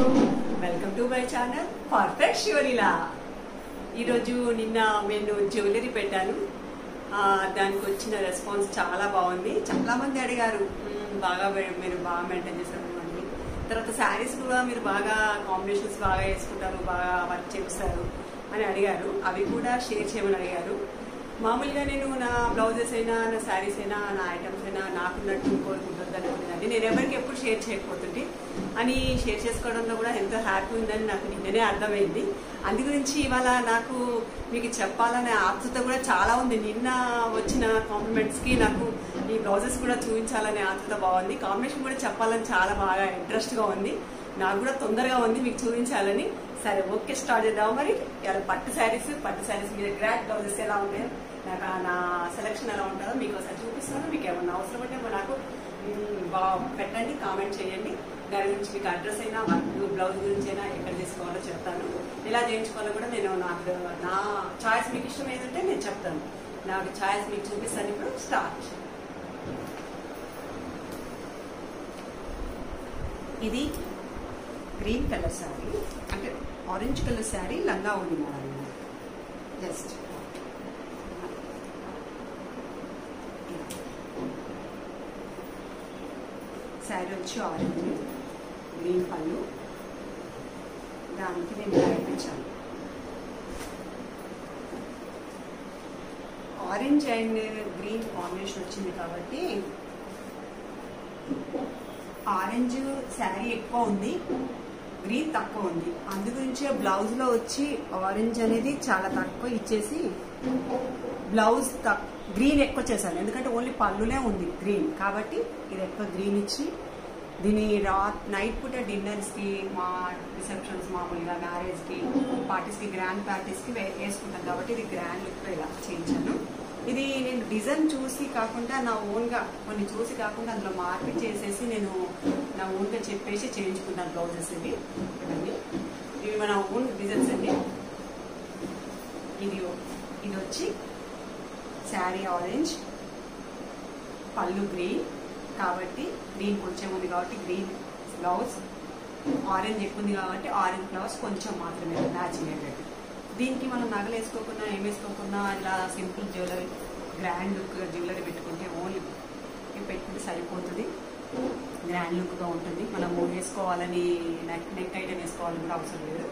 Welcome to my channel perfect Shivaleela. ఈరోజు నిన్న నేను జ్యువెలరీ పెట్టాను, దానికి వచ్చిన రెస్పాన్స్ చాలా బాగుంది. చాలా మంది అడిగారు బాగా మీరు బాగా మెయింటైన్ చేశారు అని. తర్వాత శారీస్ కూడా మీరు బాగా కాంబినేషన్స్ బాగా వేసుకుంటారు, బాగా వర్క్ చేస్తారు అని అడిగారు. అవి కూడా షేర్ చేయమని అడిగారు. మామూలుగా నేను నా బ్లౌజెస్ అయినా, నా శారీస్ అయినా, నా ఐటమ్స్ అయినా నాకున్నట్టు కోరుకుంటుంది అనుకునేదాన్ని. నేను ఎవరికి ఎప్పుడు షేర్ చేయకపోతుంటే అని షేర్ చేసుకోవడంలో కూడా ఎంతో హ్యాపీ ఉందని నాకు నిన్ననే అర్థమైంది. అందు గురించి ఇవాళ నాకు మీకు చెప్పాలనే ఆతృత కూడా చాలా ఉంది. నిన్న వచ్చిన కాంప్లిమెంట్స్కి నాకు ఈ బ్లౌజెస్ కూడా చూపించాలనే ఆతృత బాగుంది. కాంబినేషన్ కూడా చెప్పాలని చాలా బాగా ఇంట్రెస్ట్గా ఉంది. నాకు కూడా తొందరగా ఉంది మీకు చూపించాలని. సరే ఓకే, స్టార్ట్ చేద్దాం. మరి ఇలా పట్టు శారీస్ మీద గ్రాండ్ బ్లౌజెస్ ఎలా ఉన్నాయో, నాకు నా సెలెక్షన్ ఎలా ఉంటుందో మీకు ఒకసారి చూపిస్తాను. మీకు ఏమన్నా అవసరం ఉంటే నాకు పెట్టండి, కామెంట్ చేయండి. దాని గురించి మీకు అడ్రస్ అయినా, బ్లౌజ్ గురించి అయినా ఎక్కడ తీసుకోవాలో చెప్తాను. ఎలా చేయించుకోవాలో కూడా నేను నా చాయిస్ మీకు ఇష్టం ఏదంటే నేను చెప్తాను. నాకు చాయిస్ మీకు చూపిస్తాను. ఇప్పుడు స్టార్ట్. ఇది గ్రీన్ కలర్ శారీ, అంటే ఆరెంజ్ కలర్ శారీ, లంగా ఉంది మోడల్. జస్ట్ శారీ వచ్చి ఆరెంజ్, గ్రీన్ పళ్ళు, దానికి నేను కనిపించాను. ఆరెంజ్ అండ్ గ్రీన్ కాంబినేషన్ వచ్చింది కాబట్టి ఆరెంజ్ శారీ ఎక్కువ ఉంది, గ్రీన్ తక్కువ ఉంది. అందు గురించి బ్లౌజ్ లో వచ్చి ఆరెంజ్ అనేది చాలా తక్కువ ఇచ్చేసి బ్లౌజ్ గ్రీన్ ఎక్కువ చేశాను. ఎందుకంటే ఓన్లీ పళ్ళునే ఉంది గ్రీన్ కాబట్టి ఇది ఎక్కువ గ్రీన్ ఇచ్చి దీని నైట్ పూట డిన్నర్స్ కి, మా రిసెప్షన్స్, మామూలుగా మ్యారేజ్ కి, పార్టీస్ కి, గ్రాండ్ పార్టీస్ కి వేసుకుంటాను కాబట్టి ఇది గ్రాండ్ లుక్ ఇలా చేయించాను. ఇది నేను డిజైన్ చూసి కాకుండా నా ఓన్ గా కొన్ని చూసి కాకుండా అందులో మార్కెట్ చేసేసి నేను నా ఓన్ గా చెప్పేసి చేయించుకుంటాను బ్లౌజెస్. ఇవి మన ఓన్ డిజైన్స్ అండి. ఇది వచ్చి శారీ ఆరెంజ్, పళ్ళు గ్రీన్ కాబట్టి గ్రీన్ కొంచెం ఉంది కాబట్టి గ్రీన్ బ్లౌజ్, ఆరెంజ్ ఎక్కువ ఉంది కాబట్టి ఆరెంజ్ బ్లౌజ్ కొంచెం మాత్రమే మ్యాచింగ్ అయ్యేటట్టు. దీనికి మనం నగలు వేసుకోకుండా ఏం వేసుకోకుండా ఇలా simple jewellery, grand look jewellery పెట్టుకుంటే ఓన్లీ పెట్టుకుంటే సరిపోతుంది. గ్రాండ్ లుక్గా ఉంటుంది. మనం వేసుకోవాలని నెక్ ఐటమ్ వేసుకోవాలని కూడా అవసరం లేదు.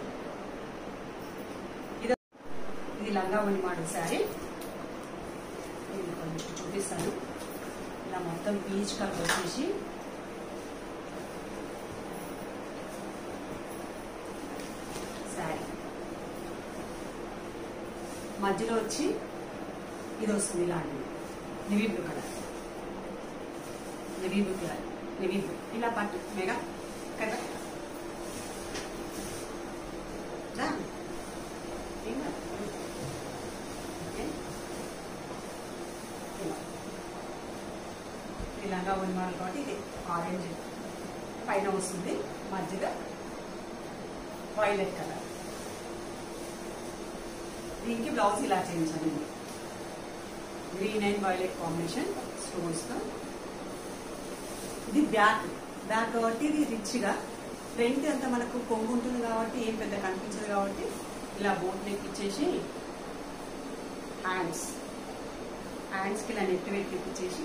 ఇది లంగా ఓణి మోడల్ శారీ. ఇది కొంచెం చూపిస్తాను. ఇలా మొత్తం పీచ్ కలర్ వచ్చేసి శారీ మధ్యలో వచ్చి ఇది వస్తుంది ఇలాంటిది navy blue colour, navy blue ఇలా పట్టు మెగా కదా. ఇలాగా ఉన్నవాళ్ళు కాబట్టి ఇది ఆరెంజ్ పైన వస్తుంది, మధ్యలో వైలెట్ కలర్. దీనికి బ్లౌజ్ ఇలా చేయించాను. Green and violet combination stones తో. ఇది బ్యాక్ కాబట్టి ఇది రిచ్ గా, ఫ్రంట్ అంతా మనకు కొంగు ఉంటుంది కాబట్టి ఏం పెద్ద కనిపించదు కాబట్టి ఇలా బోట్ నెక్ ఇచ్చేసి హ్యాండ్స్కి ఇలా నెట్ వెయిట్ ఇచ్చేసి,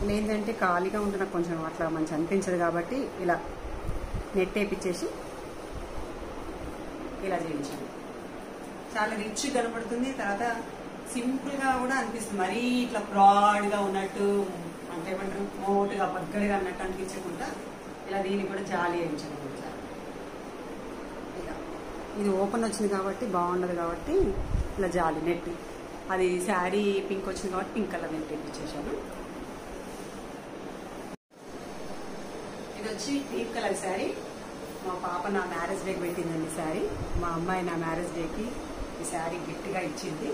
లేదంటే ఖాళీగా ఉంటే నాకు కొంచెం అట్లా మంచి అనిపించదు కాబట్టి ఇలా నెట్ వేయించేసి ఇలా చేయించాను. చాలా రిచ్ కనపడుతుంది. తర్వాత సింపుల్ గా కూడా అనిపిస్తుంది. మరీ ఇట్లా బ్రాడ్గా ఉన్నట్టు, అంటే ఏమంటారు మోటుగా బగ్గరగా అన్నట్టు అనిపించకుండా ఇలా దీన్ని కూడా జాలి వేయించాను. ఇది ఓపెన్ వచ్చింది కాబట్టి బాగుండదు కాబట్టి ఇలా జాలి నెట్, అది శారీ పింక్ వచ్చింది కాబట్టి పింక్ కలర్ నెట్ వేయించేసాను. ఇది వచ్చి డీప్ కలర్ శారీ. మా పాప నా మ్యారేజ్ డేకి పెట్టిందండి శారీ. మా అమ్మాయి నా మ్యారేజ్ డేకి ఈ శారీ గిఫ్ట్గా ఇచ్చింది.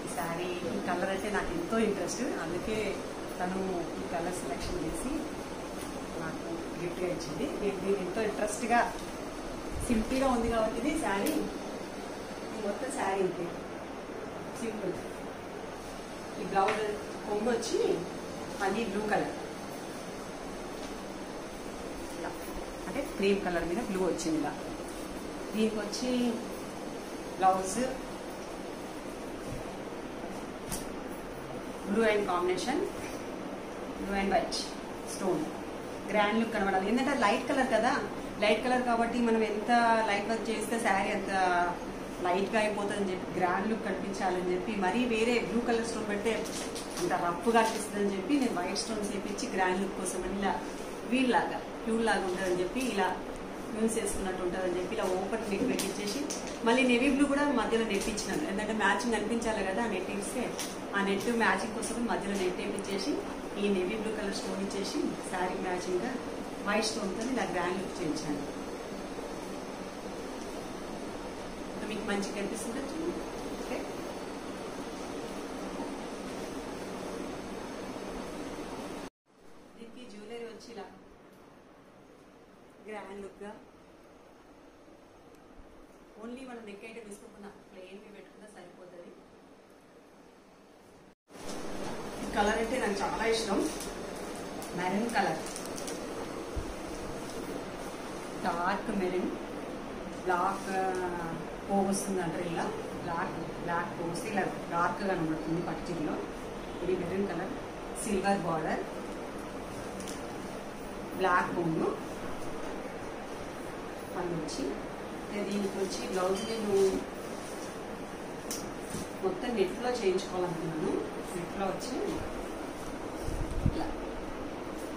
ఈ శారీ ఈ కలర్ అంటే నాకు ఎంతో ఇంట్రెస్ట్, అందుకే తను ఈ కలర్ సెలెక్షన్ చేసి నాకు గిఫ్ట్గా ఇచ్చింది. నేను దీన్ని ఎంతో ఇంట్రెస్ట్గా, సింపుల్గా ఉంది కాబట్టి ఇది శారీ, మొత్తం శారీ ఉంది సింపుల్. ఈ బ్లౌజ్ కొంగు వచ్చి అది బ్లూ కలర్, అంటే క్రీమ్ కలర్ మీద బ్లూ వచ్చింది ఇలా. దీనికి వచ్చి blouse blue and combination, blue and white stone, grand look కనబడాలి. ఎందుకంటే లైట్ కలర్ కదా, లైట్ కలర్ కాబట్టి మనం ఎంత లైట్ వర్క్ చేస్తే శారీ అంత లైట్గా అయిపోతుందని చెప్పి గ్రాండ్ లుక్ కనిపించాలని చెప్పి, మరీ వేరే బ్లూ కలర్ స్టోన్ పెడితే అంత రఫ్గా అనిపిస్తుందని చెప్పి నేను వైట్ స్టోన్స్ వేయించి గ్రాండ్ లుక్ కోసం అని ఇలా వీల్ లాగా క్యూల్ లాగా ఉంటుందని చెప్పి ఇలా యూజ్ చేసుకున్నట్టు ఉంటుందని చెప్పి ఇలా ఓపెన్ నెక్ పెట్టించేసి మళ్ళీ నేవీ బ్లూ కూడా మధ్యలో నెట్ ఇచ్చినాను. ఎందుకంటే మ్యాచింగ్ అనిపించాలి కదా, ఆ నెట్ ఇస్తే ఆ నెట్ మ్యాచింగ్ కోసం మధ్యలో నెట్ వేయించేసి ఈ నేవీ బ్లూ కలర్ స్టోన్ ఇచ్చేసి శారీ మ్యాచింగ్గా వైట్ స్టోన్తో ఇలా గ్రాండ్ లుక్ చేయించాను. మీకు మంచిగా కనిపిస్తుంది చూడండి. ఓకే, దీనికి జ్యువెలరీ వచ్చి ఇలా గ్రాండ్ లుక్గా ఓన్లీ మనం నెక్ అయితే తీసుకోకుండా ప్లెయిన్గా పెట్టుకున్నా సరిపోతుంది. ఈ కలర్ అంటే నాకు చాలా ఇష్టం, maroon colour, dark maroon, black పోగు వస్తుంది అంటారు ఇలా, బ్లాక్ పోగు వస్తే ఇలా డార్క్గా కనబడుతుంది పట్టుచీరలో. ఇది maroon colour, silver border, black పొంగు పన్ను వచ్చి, దీనికి వచ్చి బ్లౌజ్ నేను మొత్తం నెట్లో చేయించుకోవాలనుకున్నాను. నెట్లో వచ్చి ఇలా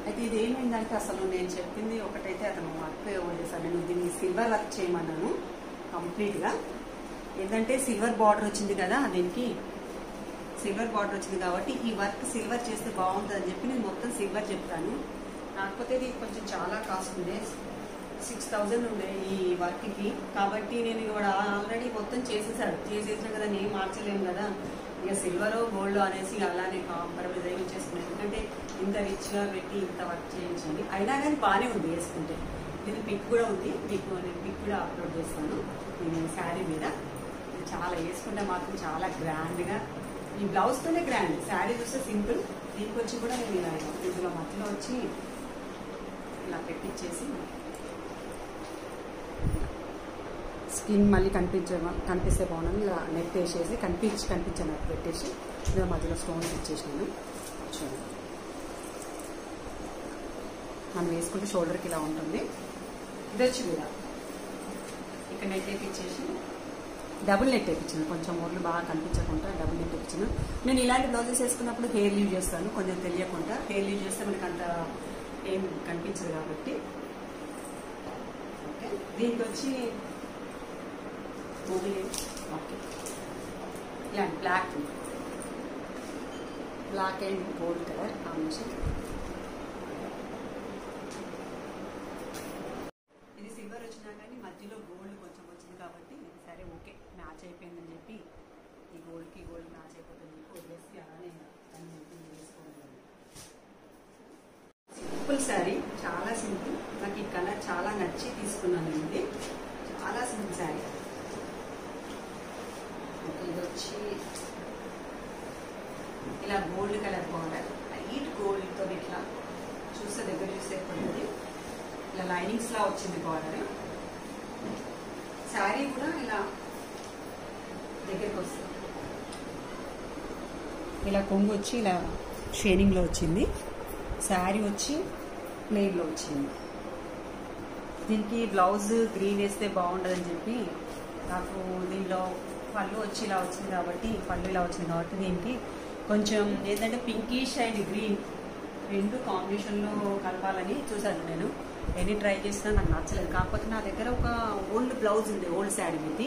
అయితే ఇది ఏమైందంటే అసలు నేను చెప్పింది ఒకటైతే అతను వర్క్ చేశాను. నేను దీన్ని సిల్వర్ వర్క్ చేయమన్నాను కంప్లీట్గా. ఏంటంటే సిల్వర్ బార్డర్ వచ్చింది కదా, దీనికి సిల్వర్ బార్డర్ వచ్చింది కాబట్టి ఈ వర్క్ సిల్వర్ చేస్తే బాగుంటుంది అని చెప్పి నేను మొత్తం సిల్వర్ చెప్తాను. కాకపోతే ఇది కొంచెం చాలా కాస్ట్ ఉండే, 6000 ఉండే ఈ వర్క్కి. కాబట్టి నేను కూడా ఆల్రెడీ మొత్తం చేసేసాను కదా, నేను మార్చలేము కదా, ఇక సిల్వర్ గోల్డ్ అనేసి అలానే కాంప్రమైజ్ అయ్యి చేసుకున్నాను. ఎందుకంటే ఇంత రిచ్గా పెట్టి ఇంత వర్క్ చేయించండి, అయినా కానీ బాగానే ఉంది వేసుకుంటే. ఇది పిక్ కూడా ఉంది, నేను పిక్ కూడా అప్లోడ్ చేస్తాను నేను శారీ మీద. చాలా వేసుకుంటే మాత్రం చాలా గ్రాండ్గా, ఈ బ్లౌజ్తోనే గ్రాండ్, శారీ చూస్తే సింపుల్. దీనికి వచ్చి కూడా నేను ఇలా ఇందులో మధ్యలో వచ్చి ఇలా పెట్టించేసి స్కిన్ మళ్ళీ కనిపిస్తే బాగుంది. ఇలా నెట్ వేసేసి కనిపించినట్టు పెట్టేసి ఇలా మధ్యలో స్టోన్స్ ఇచ్చేసినాను. చూడండి, మనం వేసుకుంటే షోల్డర్కి ఇలా ఉంటుంది. ఇది వచ్చి కూడా ఇక్కడ నెట్ వేపించేసి డబుల్ నెట్ వేయించాను, కొంచెం ఒళ్ళు బాగా కనిపించకుండా డబుల్ నెట్ వేయించాను. నేను ఇలాంటి బ్లౌజెస్ వేసుకున్నప్పుడు హెయిర్ లీవ్ చేస్తాను, కొంచెం తెలియకుండా. హెయిర్ లీవ్ చేస్తే మనకు అంత ఏం కనిపించదు కాబట్టి. ఓకే, దీనికి వచ్చి ఓకే ఇలా black and gold colour combination. ఇది సిల్వర్ వచ్చినా కానీ మధ్యలో గోల్డ్ కొంచెం వచ్చింది కాబట్టి సరే ఓకే మ్యాచ్ అయిపోయిందని చెప్పి ఈ గోల్డ్కి గోల్డ్ మ్యాచ్ అయిపోతుంది వదిలేసి అలానే వేసుకోవాలి. సింపుల్ శారీ, చాలా సింపుల్. నాకు ఈ కలర్ చాలా నచ్చి తీసుకున్నాను. ఇది చాలా సింపుల్ శారీ. ఇది వచ్చి ఇలా గోల్డ్ కలర్ బార్డర్, లైట్ గోల్డ్తో ఇట్లా చూస్తే దగ్గర చూస్తే పడుతుంది. ఇలా లైనింగ్స్ లా వచ్చింది బార్డర్. శారీ కూడా ఇలా దగ్గరికి వస్తుంది. ఇలా కొంగు వచ్చి ఇలా షేడింగ్లో వచ్చింది. శారీ వచ్చి ప్లెయిన్లో వచ్చింది. దీనికి బ్లౌజ్ గ్రీన్ వేస్తే బాగుండదని చెప్పి నాకు దీనిలో పళ్ళు వచ్చి ఇలా వచ్చింది కాబట్టి దీనికి కొంచెం ఏంటంటే పింకిష్ అండ్ గ్రీన్ రెండు కాంబినేషన్లో కలపాలని చూసాను. నేను ఎన్ని ట్రై చేసినా నాకు నచ్చలేదు. కాకపోతే నా దగ్గర ఒక ఓల్డ్ బ్లౌజ్ ఉంది, ఓల్డ్ శారీ మీద,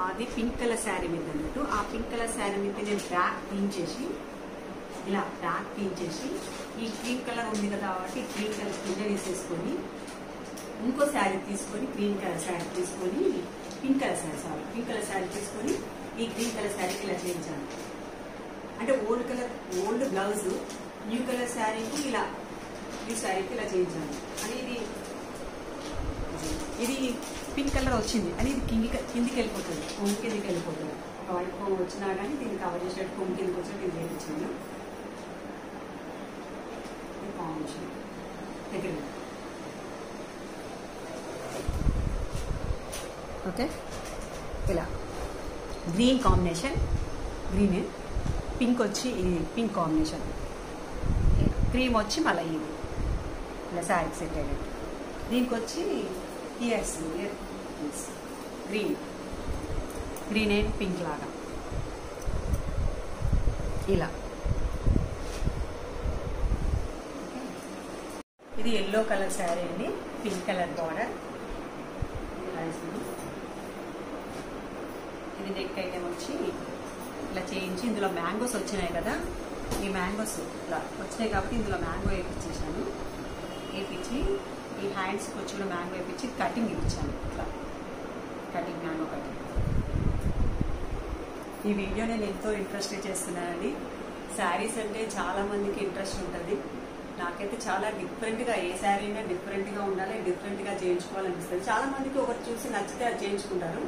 అది పింక్ కలర్ శారీ మీద అన్నట్టు. ఆ పింక్ కలర్ శారీ మీద నేను బ్యాక్ క్లీన్ చేసి ఇలా బ్యాక్ క్లీన్ చేసి ఈ క్రీమ్ కలర్ ఉంది కదా కాబట్టి క్రీమ్ కలర్ కింద వేసేసుకొని ఇంకో శారీ తీసుకొని గ్రీన్ కలర్ శారీ తీసుకొని పింక్ కలర్ శారీ తీసుకొని ఈ గ్రీన్ కలర్ శారీకి ఇలా చేయించాను. అంటే ఓల్డ్ బ్లౌజ్ న్యూ కలర్ శారీకి ఇలా ఈ శారీకి ఇలా చేయించాను. అని ఇది పింక్ కలర్ వచ్చింది అని ఇది కిందికి వెళ్ళిపోతుంది, కొంగు కిందికి వెళ్ళిపోతుంది. ఒక వైట్ కొంగు వచ్చినా కానీ దీన్ని కవర్ చేసేట్టు కొంగు కిందికి వచ్చినట్టు ఇది చేయించాను. కాంబినేషన్ దగ్గర ఓకే, ఇలా గ్రీన్ కాంబినేషన్, గ్రీన్, పింక్ వచ్చి ఇది పింక్ కాంబినేషన్, క్రీమ్ వచ్చి మళ్ళీ ఇది ఇలా శారీకి సెట్ అయ్యేది. దీనికి వచ్చి years green, green and pink లాగా ఇలా. ఇది ఎల్లో కలర్ శారీ అండి, పింక్ కలర్ బార్డర్. ఇది నెక్ ఐటమ్ వచ్చి ఇలా చేయించి ఇందులో మ్యాంగోస్ వచ్చినాయి కదా, ఈ మ్యాంగోస్ ఇలా వచ్చినాయి కాబట్టి ఇందులో మ్యాంగో వేయించేసాను. వేయించి ఈ హ్యాండ్స్కి వచ్చి కూడా మ్యాంగో వేయించి కటింగ్ ఇప్పించాను. ఇట్లా కటింగ్, మ్యాంగో కటింగ్. ఈ వీడియో నేను ఎంతో ఇంట్రెస్ట్ చేస్తున్నానండి. శారీస్ అంటే చాలా మందికి ఇంట్రెస్ట్ ఉంటుంది. నాకైతే చాలా డిఫరెంట్గా, ఏ శారీ అయినా డిఫరెంట్గా ఉండాలి, డిఫరెంట్గా చేయించుకోవాలనిపిస్తుంది. చాలా మందికి ఒకటి చూసి నచ్చితే అది చేయించుకుంటారు,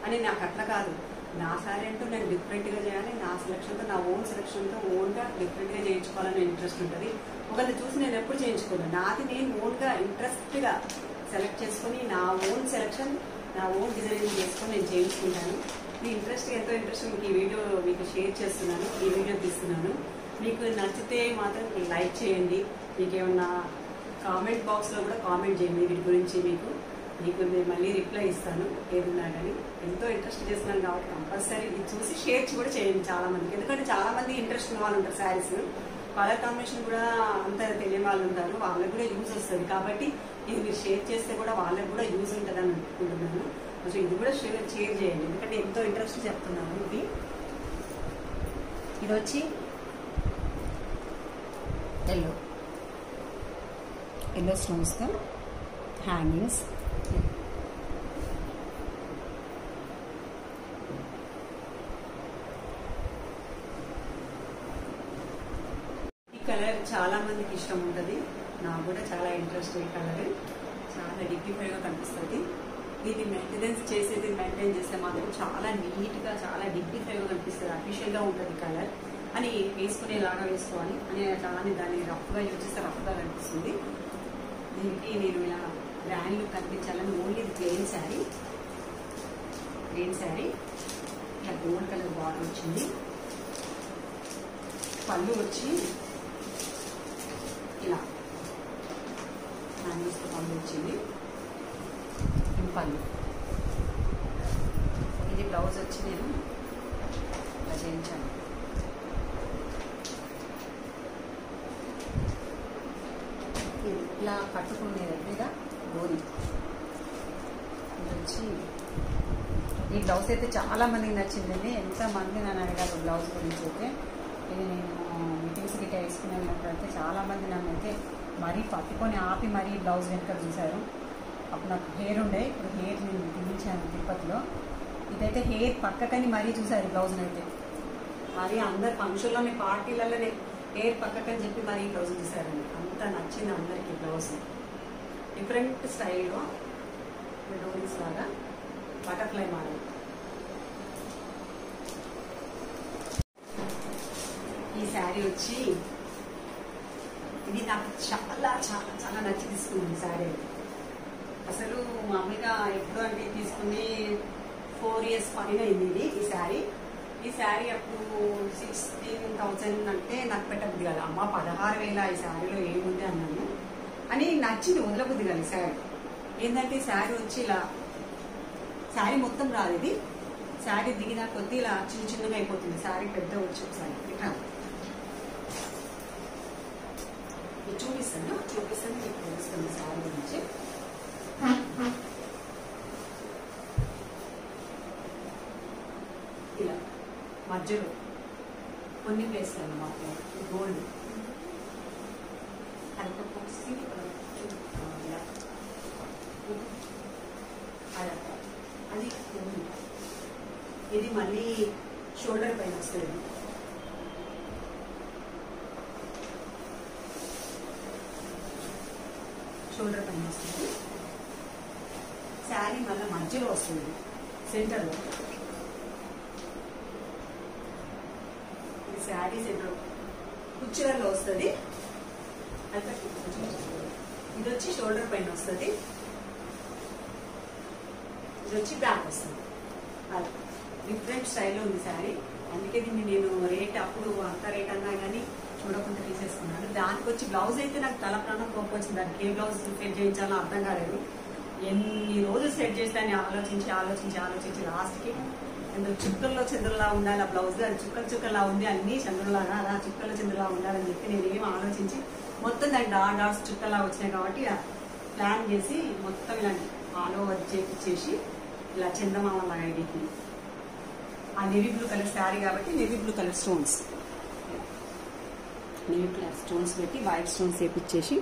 అని నాకు అట్లా కాదు. నా శారీ అంటూ నేను డిఫరెంట్గా చేయాలి, నా సెలక్షన్తో, నా ఓన్ సెలక్షన్తో ఓన్గా డిఫరెంట్గా చేయించుకోవాలని ఇంట్రెస్ట్ ఉంటుంది. ఒకరిని చూసి నేను ఎప్పుడు చేయించుకోను, నాది నేను ఓన్గా ఇంట్రెస్ట్గా సెలెక్ట్ చేసుకొని నా ఓన్ సెలెక్షన్, నా ఓన్ డిజైనింగ్ చేసుకొని నేను చేయించుకుంటాను. మీ ఇంట్రెస్ట్, ఎంతో ఇంట్రెస్ట్ మీకు ఈ వీడియో మీకు షేర్ చేస్తున్నాను, ఈ వీడియో తీస్తున్నాను. మీకు నచ్చితే మాత్రం లైక్ చేయండి. మీకు ఏమన్నా కామెంట్ బాక్స్లో కూడా కామెంట్ చేయండి వీటి గురించి. మీకు నేను మళ్ళీ రిప్లై ఇస్తాను ఏదున్నా కానీ. ఎంతో ఇంట్రెస్ట్ చేస్తున్నాను కాబట్టి కంపల్సరీ ఇది చూసి షేర్ కూడా చేయండి చాలా మందికి. ఎందుకంటే చాలా మంది ఇంట్రెస్ట్ ఉన్న వాళ్ళు ఉంటారు, శారీస్ కలర్ కాంబినేషన్ కూడా అంత తెలియని వాళ్ళు ఉంటారు, వాళ్ళకి కూడా యూజ్ వస్తుంది. కాబట్టి ఇది మీరు షేర్ చేస్తే కూడా వాళ్ళకి కూడా యూజ్ ఉంటుంది అని అనుకుంటున్నాను. కొంచెం ఇది కూడా షేర్ చేయండి, ఎందుకంటే ఎంతో ఇంట్రెస్ట్ చెప్తున్నాను. ఇది వచ్చి ఎల్లో స్టోన్స్తో హ్యాంగింగ్స్. ఈ కలర్ చాలా మందికి ఇష్టం ఉంటుంది, నాకు కూడా చాలా ఇంట్రెస్ట్. ఈ కలర్ చాలా డిగ్నిఫైడ్గా కనిపిస్తుంది. ఇది మెయింటెనెన్స్ చేసేది, మెయింటైన్ చేస్తే మాత్రం చాలా నీట్గా, చాలా డిగ్నిఫైడ్గా కనిపిస్తుంది, అఫీషియల్గా ఉంటుంది కలర్. అని వేసుకునేలాగా వేసుకోవాలి అని దాన్ని రఫ్గా యూజ్ చేస్తే రఫ్గా కనిపిస్తుంది. దీనికి నేను ఇలా గ్రాండ్ లుక్ కనిపించాలని ఓన్లీ ప్లెయిన్ శారీ, ఇలా గోల్డ్ కలర్ బార్డర్ వచ్చింది. పళ్ళు వచ్చి ఇలా హ్యాంగిల్స్తో పళ్ళు వచ్చింది, పళ్ళు. ఇది బ్లౌజ్ వచ్చి నేను ఇలా చేయించాను. ఇలా కట్టుకునే దగ్గర డోరీ. ఇది వచ్చి ఈ బ్లౌజ్ అయితే చాలా మందికి నచ్చిందండి. ఎంతమంది నన్ను అడిగారు బ్లౌజ్ గురించి. అయితే ఇది నేను మీటింగ్స్ గిట్ట వేసుకునేటప్పుడైతే చాలా మంది నన్ను అయితే మరీ పట్టుకొని ఆపి మరీ బ్లౌజ్ వెనుక చూశారు. అప్పుడు నాకు హెయిర్ ఉండే, ఇప్పుడు హెయిర్ నేను తీయించాను తిరుపతిలో. ఇదైతే హెయిర్ పక్కకని మరీ చూశారు బ్లౌజ్ని అయితే. మరి అందరు ఫంక్షన్లోనే, పార్టీలలోనే హెయిర్ పక్కకని చెప్పి మరీ బ్లౌజ్ చూశారండి. అంత నచ్చింది అందరికి బ్లౌజ్. డిఫరెంట్ స్టైల్లో డోరీస్ లాగా బటర్ఫ్లై మోడల్. ఈ శారీ వచ్చి ఇది నాకు చాలా చాలా చాలా నచ్చి తీసుకున్నాను శారీ. అసలు మామూలుగా ఎప్పుడు అంటే తీసుకుని 4 years పైన అయింది ఇది. ఈ శారీ అప్పుడు 16,000 అంటే నాకు పెట్టబుద్ది కాదు. అమ్మ 16,000 ఈ శారీలో ఏముంది అన్నాను అని నచ్చింది, వదలబుద్ది కాదు ఈ శారీ. ఏంటంటే ఈ శారీ వచ్చి ఇలా, శారీ మొత్తం రాదు ఇది, శారీ దిగిన కొద్దీ ఇలా చిన్న చిన్నగా అయిపోతుంది. శారీ పెద్ద వచ్చి ఒకసారి ఇట్లా చూపిస్తాను మీకు తెలుస్తుంది శారీ గురించి. ఇలా మధ్యలో కొన్ని ప్లేస్లు మాకు గోల్డ్ అది. ఇది మళ్ళీ షోల్డర్ పైన వస్తుంది. షోల్డర్ పైన వస్తుంది. శారీ మళ్ళీ మధ్యలో వస్తుంది, సెంటర్లో. ఇది శారీ సెంటర్ కుర్చీలలో వస్తుంది. ఇది వచ్చి షోల్డర్ పైన వస్తుంది. ఇది వచ్చి బ్యాక్ వస్తుంది. అలా డిఫరెంట్ స్టైల్లో ఉంది శారీ. అందుకే దీన్ని నేను రేట్ అప్పుడు అంత రేట్ అన్నా కానీ చూడకుండా తీసేసుకున్నాను. దానికి వచ్చి బ్లౌజ్ అయితే నాకు తల ప్రాణం కోపం వచ్చింది. దానికి ఏ బ్లౌజ్ సెట్ చేయించాలో అర్థం కాలేదు. ఎన్ని రోజులు సెట్ చేస్తాను ఆలోచించి ఆలోచించి ఆలోచించి లాస్ట్కి ఎందుకు చుక్కల్లో చంద్రులా ఉండాలి ఆ బ్లౌజ్, అది చుక్కలా ఉంది, అన్ని చంద్రులాగా అలా చుక్కల్లో చంద్రులా ఉండాలని చెప్పి నేను ఏం ఆలోచించి మొత్తం దాని డాట్స్ చుక్కలా వచ్చినాయి కాబట్టి ప్లాన్ చేసి మొత్తం ఇలాంటి ఆల్ ఓవర్ చేపించేసి ఇలా చందమామ ఐడికి ఆ నేవీ బ్లూ కలర్ శారీ కాబట్టి నేవీ బ్లూ కలర్ స్టోన్స్ పెట్టి వైట్ స్టోన్స్ వేపించేసి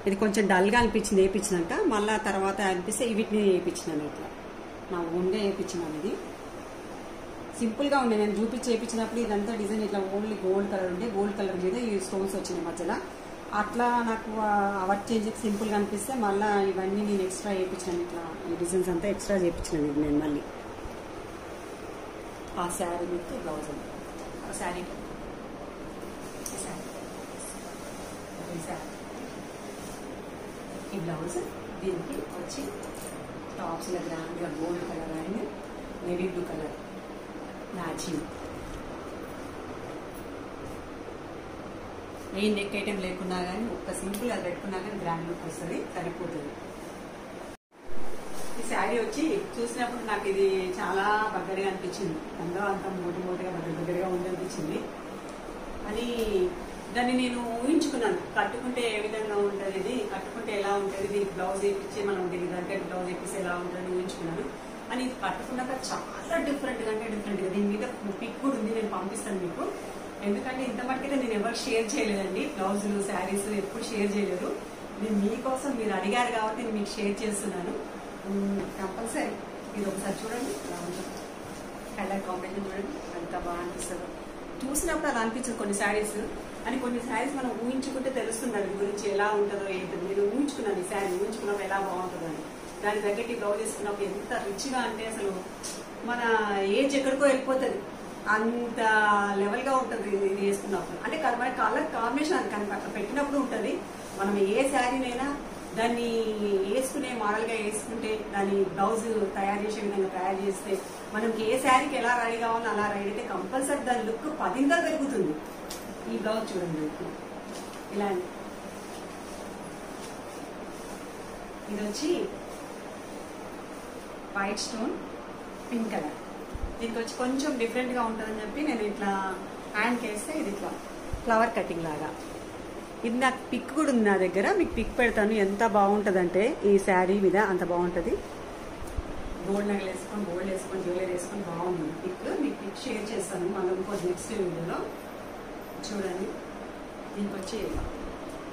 ఇది కొంచెం డల్గా అనిపించింది వేయించినాక, మళ్ళీ తర్వాత అనిపిస్తే వీటిని వేయించినాను. ఇట్లా నా ఓన్గా వేయించినాను. ఇది సింపుల్గా ఉండే నేను చూపించి వేయించినప్పుడు ఇదంతా డిజైన్ ఇట్లా ఓన్లీ గోల్డ్ కలర్ ఉండే, గోల్డ్ కలర్ మీద ఈ స్టోన్స్ వచ్చినాయి మధ్యలో. అట్లా నాకు వర్క్ చేంజ్ సింపుల్గా అనిపిస్తే మళ్ళీ ఇవన్నీ నేను ఎక్స్ట్రా వేయించినాను. ఇట్లా ఈ డిజైన్స్ అంతా ఎక్స్ట్రా చేయించినాను. ఇది నేను మళ్ళీ ఆ శారీ విత్ బ్లౌజ్ ఆ శారీ ఈ బ్లౌజ్ దీనికి వచ్చి టాప్స్ ఇలా గ్రాండ్గా gold colour and navy blue colour matching. A neck item లేకున్నా కానీ ఒక్క సింపుల్ అది పెట్టుకున్నా కానీ గ్రాండ్ లుక్ వస్తుంది, సరిపోతుంది. ఈ శారీ వచ్చి చూసినప్పుడు నాకు ఇది చాలా బగ్గరగా అనిపించింది. అందులో అంత మోటిగా దగ్గరగా ఉంది అనిపించింది. అని దాన్ని నేను ఊహించుకున్నాను, కట్టుకుంటే ఏ విధంగా ఉంటుంది, ఇది కట్టుకుంటే ఎలా ఉంటుంది, దీనికి బ్లౌజ్ వేయించి మనం దీనికి దగ్గర బ్లౌజ్ వేపిస్తే ఎలా ఉంటుందని ఊహించుకున్నాను. అని ఇది కట్టుకున్నాక చాలా డిఫరెంట్గా దీని మీద పిక్ కూడా ఉంది, నేను పంపిస్తాను మీకు. ఎందుకంటే ఇంత మట్టుకైతే నేను ఎవరు షేర్ చేయలేదండి, బ్లౌజులు శారీస్ ఎప్పుడు షేర్ చేయలేదు. నేను మీకోసం మీరు అడిగారు కాబట్టి నేను మీకు షేర్ చేస్తున్నాను. కంపల్సరీ ఇది ఒకసారి చూడండి, కలర్ కాంబినేషన్ చూడండి ఎంత బాగా అనిపిస్తుందో. చూసినప్పుడు అలా అనిపించదు కొన్ని శారీస్ అని, కొన్ని శారీస్ మనం ఊహించుకుంటే తెలుస్తుంది దాని గురించి ఎలా ఉంటుందో ఏంటో. నేను ఊహించుకున్నాను ఈ శారీ, ఊహించుకున్నప్పుడు ఎలా బాగుంటుందో అని. దాని తగ్గట్టు బ్లౌజ్ వేసుకున్నప్పుడు ఎంత రిచ్గా అంటే అసలు మన ఏజ్ ఎక్కడికో వెళ్ళిపోతుంది, అంత లెవెల్గా ఉంటుంది ఇది వేసుకున్నప్పుడు. అంటే మన కలర్ కాంబినేషన్ అది కనుక అట్లా పెట్టినప్పుడు ఉంటుంది. మనం ఏ శారీనైనా దాన్ని వేసుకునే మోడల్గా వేసుకుంటే, దాని బ్లౌజ్ తయారు చేసే విధంగా తయారు చేస్తే, మనకి ఏ శారీకి ఎలా రెడీ కావాలో అలా రెడీ అయితే కంపల్సరీ దాని లుక్ 10గా పెరుగుతుంది. ఈ బ్లౌజ్ చూడండి ఇలా, ఇది వచ్చి వైట్ స్టోన్ పింక్ కలర్. దీనికి వచ్చి కొంచెం డిఫరెంట్గా ఉంటుందని చెప్పి నేను ఇట్లా హ్యాండ్కి వేస్తే ఇది ఇట్లా ఫ్లవర్ కటింగ్ లాగా. ఇది నాకు పిక్ కూడా ఉంది నా దగ్గర, మీకు పిక్ పెడతాను. ఎంత బాగుంటుందంటే ఈ శారీ మీద అంత బాగుంటుంది. గోల్డ్ నగలు వేసుకొని జ్యువెలరీ వేసుకొని బాగుంది పిక్. మీకు పిక్ షేర్ చేస్తాను మనం ఇంకోటి నెక్స్ట్ వీడియోలో చూడండి. దీనికి వచ్చి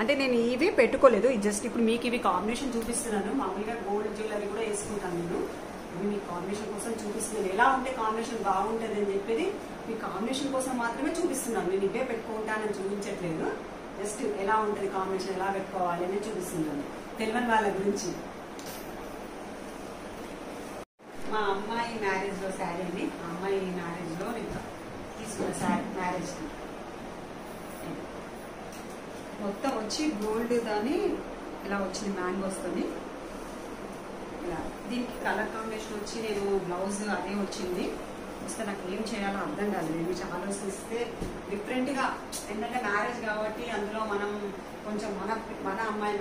అంటే నేను ఇవి పెట్టుకోలేదు, జస్ట్ ఇప్పుడు మీకు ఇవి కాంబినేషన్ చూపిస్తున్నాను. మామూలుగా గోల్డ్ జ్యువెలరీ కూడా వేసుకుంటాను నేను. ఇవి మీ కాంబినేషన్ కోసం చూపిస్తున్నాను, ఎలా ఉంటే కాంబినేషన్ బాగుంటుంది అని చెప్పేది మీ కాంబినేషన్ కోసం మాత్రమే చూపిస్తున్నాను. నేను ఇవే పెట్టుకుంటానని చూపించట్లేదు, జస్ట్ ఎలా ఉంటుంది కాంబినేషన్ ఎలా పెట్టుకోవాలి అనేది చూపిస్తున్నాను తెలియని వాళ్ళ గురించి. మా అమ్మాయి మ్యారేజ్లో శారీ అండి, మా అమ్మాయి మ్యారేజ్లో నేను తీసుకున్న శారీ మ్యారేజ్కి. మొత్తం వచ్చి గోల్డ్ దాని ఇలా వచ్చింది, మ్యాంగో వస్తుంది ఇలా. దీనికి కలర్ కాంబినేషన్ వచ్చి నేను బ్లౌజ్ అదే వచ్చింది. వస్తే నాకు ఏం చేయాలో అర్థం కాలేదు. నేను చాలా ఆలోచిస్తే డిఫరెంట్గా, ఎందుకంటే మ్యారేజ్ కాబట్టి అందులో మనం కొంచెం మన అమ్మాయి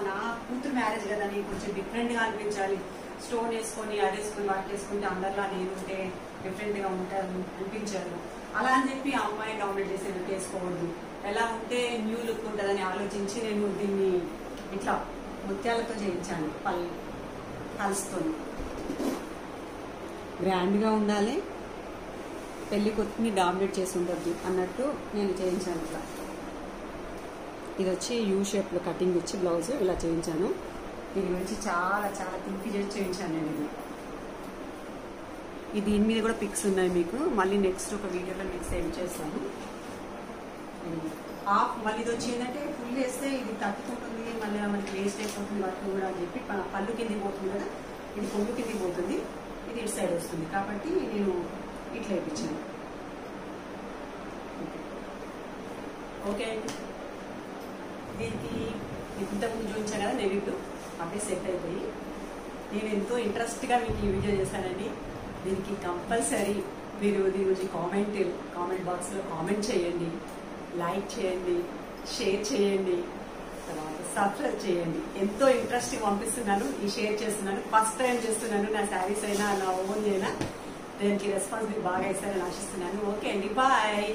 నా కూతురు మ్యారేజ్ కదా అని కొంచెం డిఫరెంట్గా అనిపించాలి. స్టోన్ వేసుకొని అది వేసుకొని వర్క్ వేసుకుంటే అందరిలా నేను ఉంటే డిఫరెంట్గా ఉంటాను అనిపించాను. అలా అని చెప్పి ఆ అమ్మాయి డామినేట్ చేసేది వేసుకోవద్దు, ఎలా ఉంటే న్యూ లుక్ ఉంటుందని ఆలోచించి నేను దీన్ని ఇట్లా ముత్యాలతో చేయించాను. పల్స్తో గ్రాండ్గా ఉండాలి, పెళ్లి కొత్తని డామినేట్ చేసి ఉండద్దు అన్నట్టు నేను చేయించాను ఇట్లా. ఇది వచ్చి యూ షేప్లో కటింగ్ ఇచ్చి బ్లౌజ్ ఇలా చేయించాను. దీని గురించి చాలా చాలా థింక్ చేసి చేయించాను నేను. ఇది దీని మీద కూడా పిక్స్ ఉన్నాయి మీకు, మళ్ళీ నెక్స్ట్ ఒక వీడియోలో మీకు సెండ్ చేస్తాను. మళ్ళీ ఇది వచ్చి ఏంటంటే ఫుల్ వేస్తే ఇది తట్టుకుంటుంది, మళ్ళీ మనకి వేస్ట్ అయిపోతుంది వర్క్ కూడా అని చెప్పి పళ్ళు కిందికి పోతుంది కదా, ఇది పొంగు కిందికి పోతుంది, ఇది ఇటు సైడ్ వస్తుంది కాబట్టి నేను ఇట్లా వేయించాను. ఓకే అండి, దీనికి ఇంతకుముందు చూపించాను కదా నేవీ బ్లూ, అవే సెట్ అయిపోయి నేను ఎంతో ఇంట్రెస్ట్గా మీకు ఈ వీడియో చేశానండి. దీనికి కంపల్సరీ మీరు దీని గురించి కామెంట్ బాక్స్లో కామెంట్ చేయండి, లైక్ చేయండి, షేర్ చేయండి, తర్వాత సబ్స్క్రైబ్ చేయండి. ఎంతో ఇంట్రెస్టింగ్ పంపిస్తున్నాను, ఈ షేర్ చేస్తున్నాను. ఫస్ట్ టైం చేస్తున్నాను. నా శారీస్ అయినా నా ఓన్ అయినా దానికి రెస్పాన్స్ మీరు బాగా ఇస్తారని ఆశిస్తున్నాను. ఓకే అండి, బాయ్.